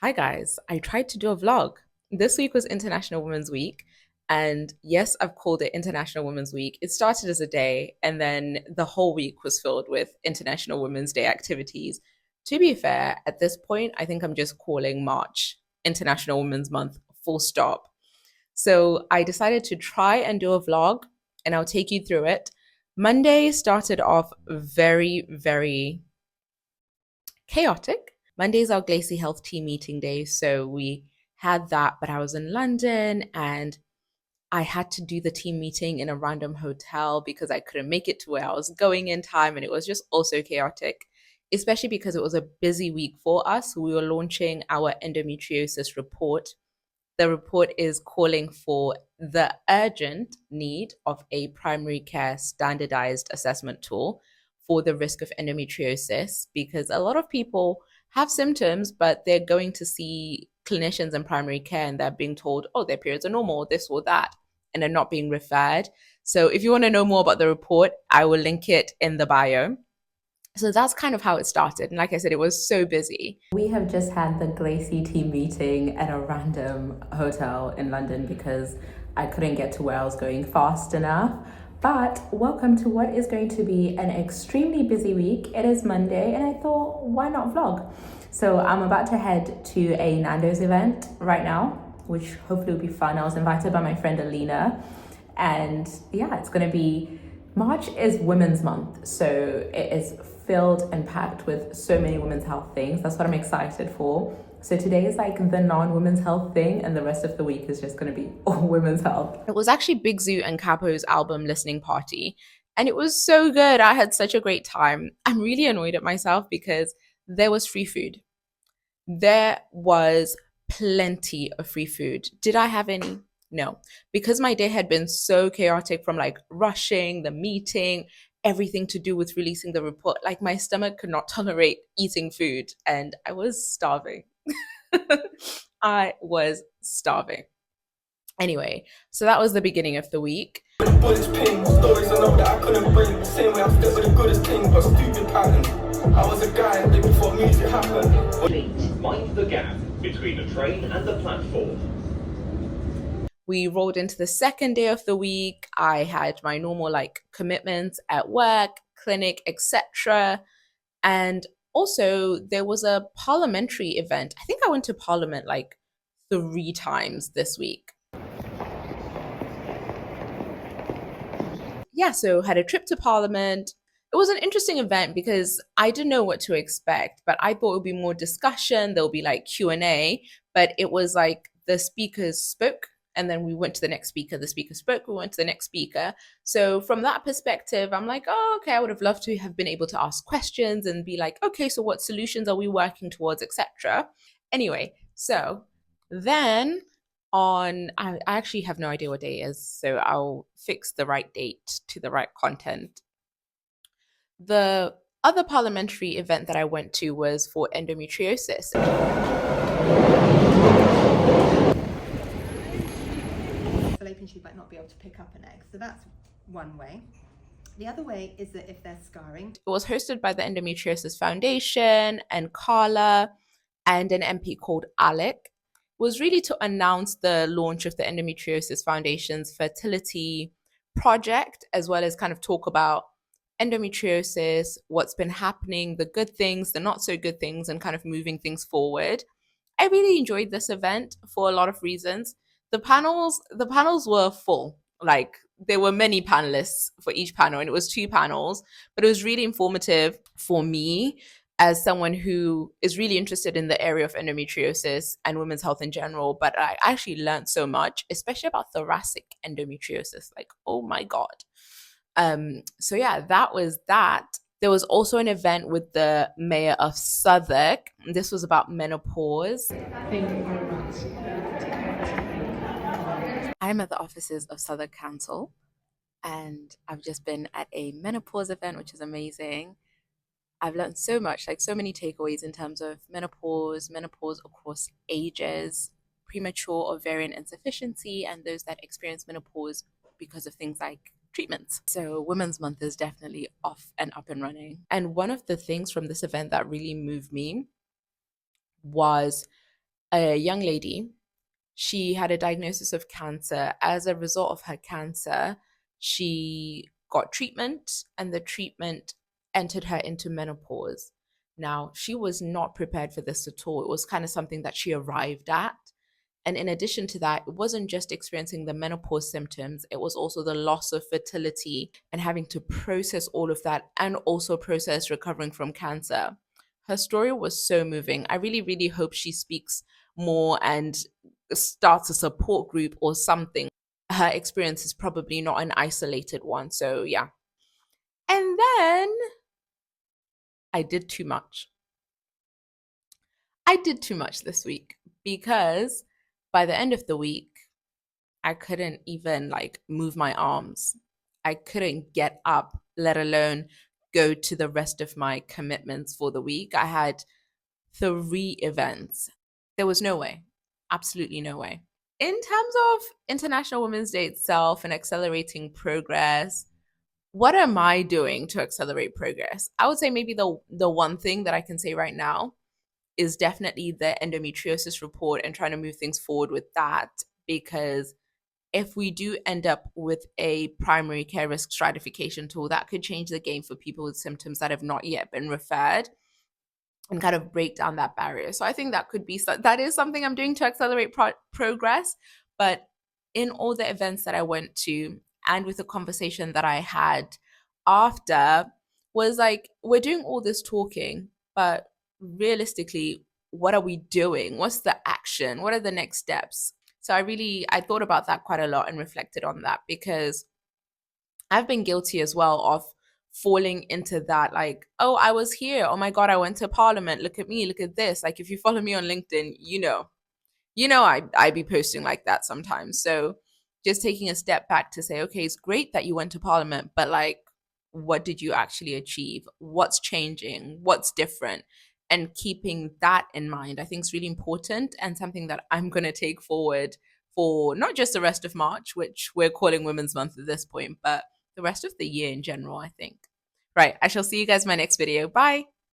Hi guys, I tried to do a vlog. This week was International Women's Week, and yes, I've called it International Women's Week. It started as a day, and then the whole week was filled with International Women's Day activities. To be fair, at this point, I think I'm just calling March International Women's Month full stop. So I decided to try and do a vlog, and I'll take you through it. Monday started off very chaotic. Monday's our Glacy Health team meeting day, so we had that, but I was in London and I had to do the team meeting in a random hotel because I couldn't make it to where I was going in time, and it was just also chaotic, especially because it was a busy week for us. We were launching our endometriosis report. The report is calling for the urgent need of a primary care standardized assessment tool for the risk of endometriosis, because a lot of people have symptoms, but they're going to see clinicians in primary care and they're being told, oh, their periods are normal, this or that, and they're not being referred. So if you want to know more about the report, I will link it in the bio. So that's kind of how it started. And like I said, it was so busy. We have just had the Glacy team meeting at a random hotel in London because I couldn't get to where I was going fast enough. But welcome to what is going to be an extremely busy week. It is Monday, and I thought, why not vlog? So I'm about to head to a Nando's event right now, which hopefully will be fun. I was invited by my friend Alina, and yeah, it's going to be March is Women's Month, so it is filled and packed with so many women's health things. That's what I'm excited for. So today is like the non-women's health thing, and the rest of the week is just going to be all women's health. It was actually Big Zoo and Capo's album listening party, and it was so good. I had such a great time. I'm really annoyed at myself because there was free food. There was plenty of free food. Did I have any? No, because my day had been so chaotic from like rushing the meeting, everything to do with releasing the report. Like my stomach could not tolerate eating food, and I was starving. I was starving. Anyway, so that was the beginning of the week. Bullets ping, stories I know that I couldn't bring. Same way I'm still with the goodest thing, but stupid pattern. I was a guy that before music happened. Please mind the gap between the train and the platform. We rolled into the second day of the week. I had my normal like commitments at work, clinic, etc. And also there was a parliamentary event. I think I went to Parliament like 3 times this week. Yeah, so had a trip to Parliament. It was an interesting event because I didn't know what to expect, but I thought it would be more discussion. There'll be like Q&A, but it was like the speakers spoke and then we went to the next speaker. The speaker spoke, we went to the next speaker. So from that perspective, I'm like, oh, okay, I would have loved to have been able to ask questions and be like, okay, so what solutions are we working towards, etc. Anyway, so then I actually have no idea what day it is, so I'll fix the right date to the right content. The other parliamentary event that I went to was for endometriosis. Fallopian tube might not be able to pick up an egg, so that's one way. The other way is that if there's scarring. It was hosted by the Endometriosis Foundation and Carla and an MP called Alec. Was really to announce the launch of the Endometriosis Foundation's fertility project, as well as kind of talk about endometriosis, what's been happening, the good things, the not so good things, and kind of moving things forward. I really enjoyed this event for a lot of reasons. The panels were full. Like there were many panelists for each panel, and it was 2 panels, but it was really informative for me as someone who is really interested in the area of endometriosis and women's health in general. But I actually learned so much, especially about thoracic endometriosis. Like, oh my God. So yeah, that was that. There was also an event with the mayor of Southwark. This was about menopause. Thank you very much. I'm at the offices of Southwark Council, and I've just been at a menopause event, which is amazing. I've learned so much, like so many takeaways in terms of menopause across ages, premature ovarian insufficiency, and those that experience menopause because of things like treatments. So Women's Month is definitely off and up and running. And one of the things from this event that really moved me was a young lady. She had a diagnosis of cancer. As a result of her cancer, she got treatment, and the treatment entered her into menopause. Now, she was not prepared for this at all. It was kind of something that she arrived at. And in addition to that, it wasn't just experiencing the menopause symptoms, it was also the loss of fertility and having to process all of that and also process recovering from cancer. Her story was so moving. I really, really hope she speaks more and starts a support group or something. Her experience is probably not an isolated one. So, yeah. And then I did too much. I did too much this week because by the end of the week, I couldn't even like move my arms. I couldn't get up, let alone go to the rest of my commitments for the week. I had 3 events. There was no way, absolutely no way. In terms of International Women's Day itself and accelerating progress, what am I doing to accelerate progress? I would say maybe the one thing that I can say right now is definitely the endometriosis report and trying to move things forward with that, because if we do end up with a primary care risk stratification tool, that could change the game for people with symptoms that have not yet been referred and kind of break down that barrier. So I think that could be that is something I'm doing to accelerate progress. But in all the events that I went to and with the conversation that I had after, was like, we're doing all this talking, but realistically, what are we doing? What's the action? What are the next steps? So I thought about that quite a lot and reflected on that, because I've been guilty as well of falling into that, like, oh, I was here. Oh my God, I went to parliament. Look at me. Look at this. Like, if you follow me on LinkedIn, I be posting like that sometimes. So just taking a step back to say, okay, it's great that you went to parliament, but like, what did you actually achieve? What's changing? What's different? And keeping that in mind, I think is really important, and something that I'm going to take forward for not just the rest of March, which we're calling Women's Month at this point, but the rest of the year in general, I think. Right. I shall see you guys in my next video. Bye.